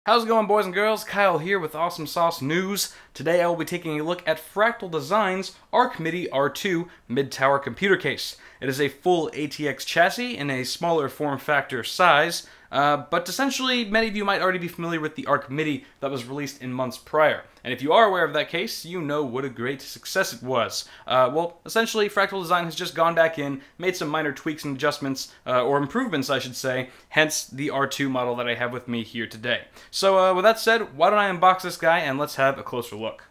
How's it going, boys and girls? Kyle here with Awesome Sauce News. Today I will be taking a look at Fractal Design's Arc Midi R2 mid-tower computer case. It is a full ATX chassis in a smaller form factor size, but essentially many of you might already be familiar with the Arc Midi that was released in months prior. And if you are aware of that case, you know what a great success it was. Well, essentially, Fractal Design has just gone back in, made some minor tweaks and adjustments, or improvements, I should say, hence the R2 model that I have with me here today. So, with that said, why don't I unbox this guy and let's have a closer look.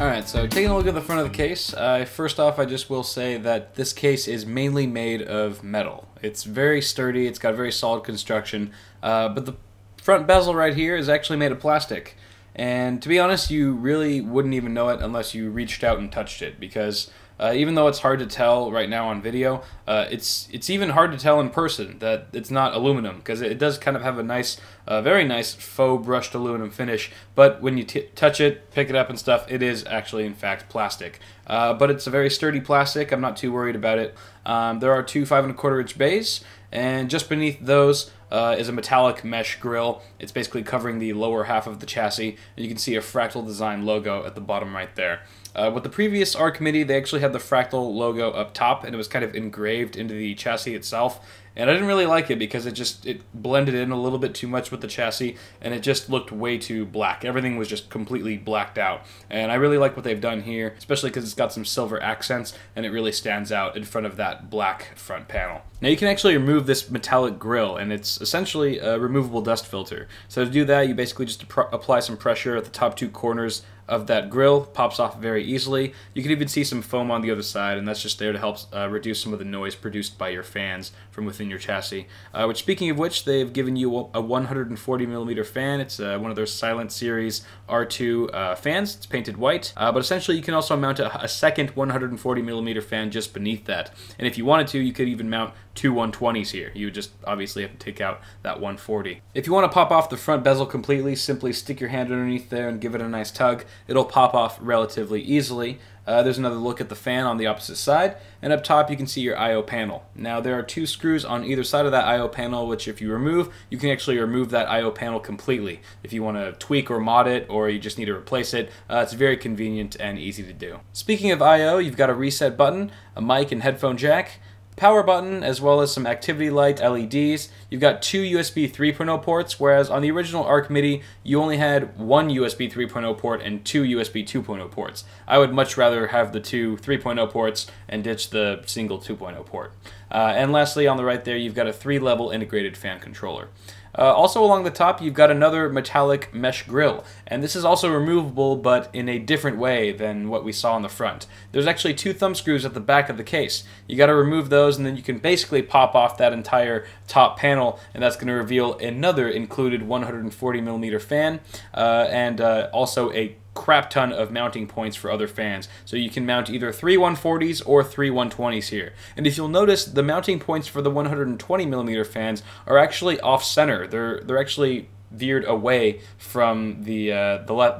Alright, so taking a look at the front of the case, first off I just will say that this case is mainly made of metal. It's very sturdy, it's got a very solid construction, but the front bezel right here is actually made of plastic. And to be honest, you really wouldn't even know it unless you reached out and touched it, because even though it's hard to tell right now on video, it's even hard to tell in person that it's not aluminum, because it does kind of have a nice, very nice faux brushed aluminum finish, but when you touch it, pick it up and stuff, it is actually in fact plastic. But it's a very sturdy plastic, I'm not too worried about it. There are two 5 1/4 inch bays, and just beneath those is a metallic mesh grille. It's basically covering the lower half of the chassis, and you can see a Fractal Design logo at the bottom right there. With the previous Arc Midi, they actually had the Fractal logo up top, and it was kind of engraved into the chassis itself. And I didn't really like it because it blended in a little bit too much with the chassis, and it just looked way too black. Everything was just completely blacked out. And I really like what they've done here, especially because it's got some silver accents, and it really stands out in front of that black front panel. Now you can actually remove this metallic grille, and it's essentially a removable dust filter. So to do that, you basically just apply some pressure at the top two corners of that grille, pops off very easily. You can even see some foam on the other side, and that's just there to help reduce some of the noise produced by your fans from within your chassis. Which, speaking of which, they've given you a 140mm fan. It's one of their Silent Series R2 fans. It's painted white, but essentially you can also mount a second 140mm fan just beneath that. And if you wanted to, you could even mount two 120s here. You would just obviously have to take out that 140. If you want to pop off the front bezel completely, simply stick your hand underneath there and give it a nice tug. It'll pop off relatively easily. There's another look at the fan on the opposite side, and up top you can see your I/O panel. Now there are two screws on either side of that I/O panel, which if you remove, you can actually remove that I/O panel completely. If you want to tweak or mod it, or you just need to replace it, it's very convenient and easy to do. Speaking of I/O, you've got a reset button, a mic and headphone jack, power button, as well as some activity light LEDs. You've got two USB 3.0 ports, whereas on the original Arc Midi, you only had one USB 3.0 port and two USB 2.0 ports. I would much rather have the two 3.0 ports and ditch the single 2.0 port. And lastly, on the right there, you've got a 3-level integrated fan controller. Also along the top, you've got another metallic mesh grille, and this is also removable, but in a different way than what we saw on the front. There's actually two thumb screws at the back of the case. You got to remove those, and then you can basically pop off that entire top panel, and that's going to reveal another included 140mm fan, and also a crap ton of mounting points for other fans. So you can mount either three 140s or three 120s here. And if you'll notice, the mounting points for the 120mm fans are actually off-center. They're actually veered away from the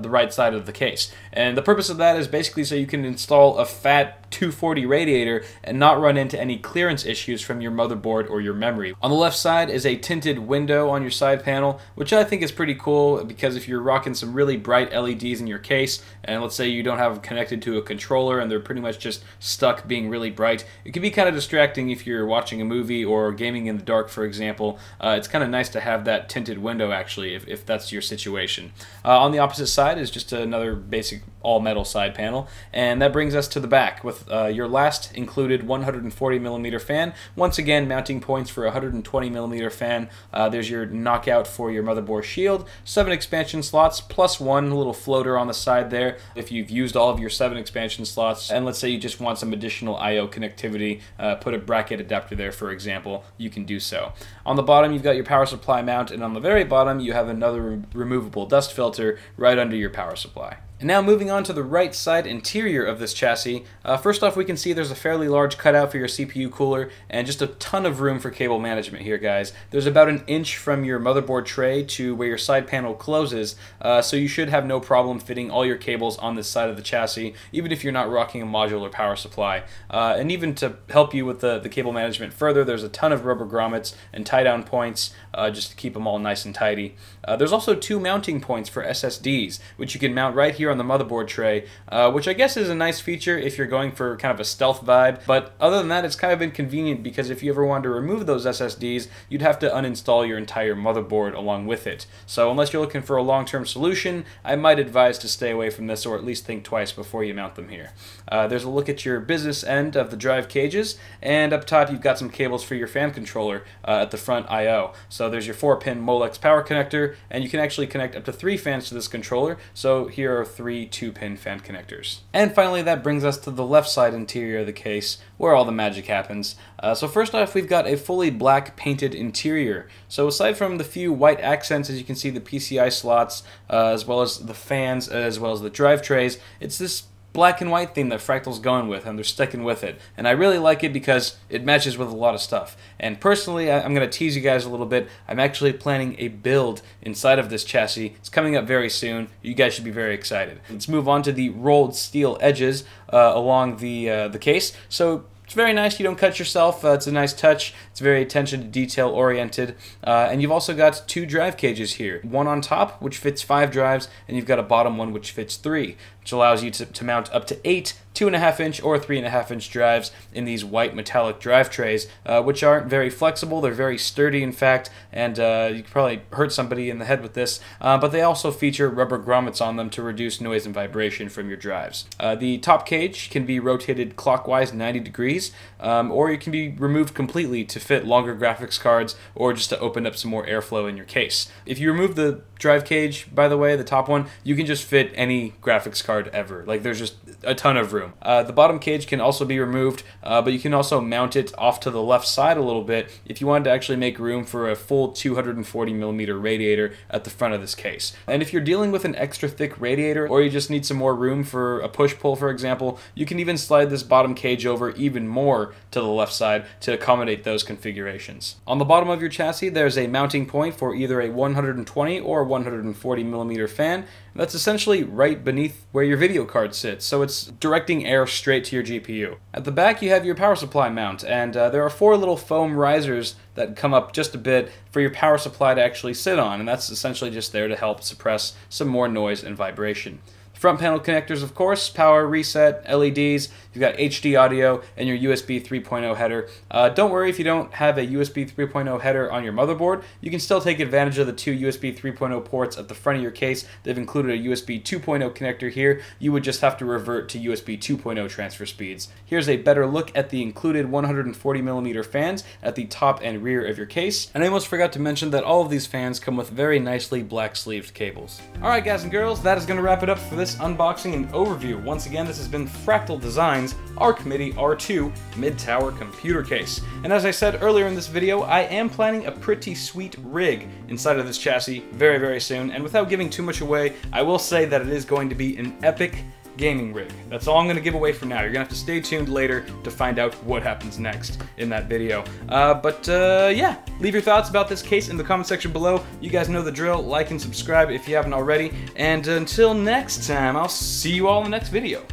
right side of the case. And the purpose of that is basically so you can install a fat 240 radiator and not run into any clearance issues from your motherboard or your memory. On the left side is a tinted window on your side panel, which I think is pretty cool because if you're rocking some really bright LEDs in your case, and let's say you don't have them connected to a controller and they're pretty much just stuck being really bright, it can be kind of distracting if you're watching a movie or gaming in the dark, for example. It's kind of nice to have that tinted window actually, if that's your situation. On the opposite side is just another basic all-metal side panel, and that brings us to the back with your last included 140mm fan. Once again, mounting points for a 120mm fan. There's your knockout for your motherboard shield, 7 expansion slots, plus one little floater on the side there if you've used all of your 7 expansion slots, and let's say you just want some additional I/O connectivity, put a bracket adapter there for example, you can do so. On the bottom you've got your power supply mount, and on the very bottom you have another removable dust filter right under your power supply. And now moving on to the right side interior of this chassis, first off we can see there's a fairly large cutout for your CPU cooler and just a ton of room for cable management here, guys. There's about an inch from your motherboard tray to where your side panel closes, so you should have no problem fitting all your cables on this side of the chassis, even if you're not rocking a module or power supply. And even to help you with the cable management further, there's a ton of rubber grommets and tie-down points just to keep them all nice and tidy. There's also 2 mounting points for SSDs, which you can mount right here on the motherboard tray, which I guess is a nice feature if you're going for kind of a stealth vibe, but other than that it's kind of inconvenient because if you ever wanted to remove those SSDs, you'd have to uninstall your entire motherboard along with it. So unless you're looking for a long-term solution, I might advise to stay away from this or at least think twice before you mount them here. There's a look at your business end of the drive cages, and up top you've got some cables for your fan controller at the front I/O. So there's your 4-pin Molex power connector, and you can actually connect up to 3 fans to this controller, so here are 3 2-pin fan connectors. And finally that brings us to the left side interior of the case, where all the magic happens. So first off we've got a fully black painted interior. So aside from the few white accents, as you can see the PCI slots, as well as the fans, as well as the drive trays, it's this black and white theme that Fractal's going with, and they're sticking with it. And I really like it because it matches with a lot of stuff. And personally, I'm going to tease you guys a little bit. I'm actually planning a build inside of this chassis. It's coming up very soon. You guys should be very excited. Let's move on to the rolled steel edges along the case. So it's very nice, you don't cut yourself, it's a nice touch, it's very attention to detail oriented, and you've also got 2 drive cages here. One on top, which fits 5 drives, and you've got a bottom one which fits 3, which allows you to mount up to 8 2.5-inch or 3.5-inch drives in these white metallic drive trays, which aren't very flexible. They're very sturdy, in fact, and you could probably hurt somebody in the head with this, but they also feature rubber grommets on them to reduce noise and vibration from your drives. The top cage can be rotated clockwise 90 degrees, or it can be removed completely to fit longer graphics cards or just to open up some more airflow in your case. If you remove the drive cage, by the way, the top one, you can just fit any graphics card ever. Like, there's just a ton of room. The bottom cage can also be removed, but you can also mount it off to the left side a little bit if you wanted to actually make room for a full 240mm radiator at the front of this case. And if you're dealing with an extra thick radiator, or you just need some more room for a push-pull, for example, you can even slide this bottom cage over even more to the left side to accommodate those configurations. On the bottom of your chassis, there's a mounting point for either a 120 or 140mm fan. That's essentially right beneath where your video card sits, so it's directing air straight to your GPU. At the back you have your power supply mount, and there are 4 little foam risers that come up just a bit for your power supply to actually sit on, and that's essentially just there to help suppress some more noise and vibration. Front panel connectors, of course, power, reset, LEDs, you've got HD audio, and your USB 3.0 header. Don't worry if you don't have a USB 3.0 header on your motherboard. You can still take advantage of the 2 USB 3.0 ports at the front of your case. They've included a USB 2.0 connector here. You would just have to revert to USB 2.0 transfer speeds. Here's a better look at the included 140mm fans at the top and rear of your case. And I almost forgot to mention that all of these fans come with very nicely black-sleeved cables. Alright guys and girls, that is going to wrap it up for this unboxing and overview. Once again, this has been Fractal Design's Arc Midi R2 mid-tower computer case. And as I said earlier in this video, I am planning a pretty sweet rig inside of this chassis very, very soon. And without giving too much away, I will say that it is going to be an epic gaming rig. That's all I'm going to give away for now. You're going to have to stay tuned later to find out what happens next in that video. Yeah, leave your thoughts about this case in the comment section below. You guys know the drill. Like and subscribe if you haven't already. And until next time, I'll see you all in the next video.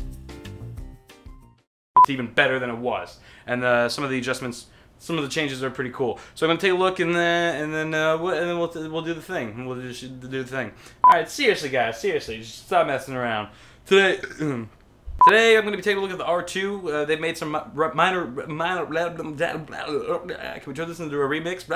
It's even better than it was. And some of the adjustments, some of the changes are pretty cool. So I'm going to take a look and then we'll do the thing. We'll just do the thing. Alright, seriously guys, seriously, just stop messing around. Today I'm going to be taking a look at the R2. They've made some minor. Can we turn this into a remix?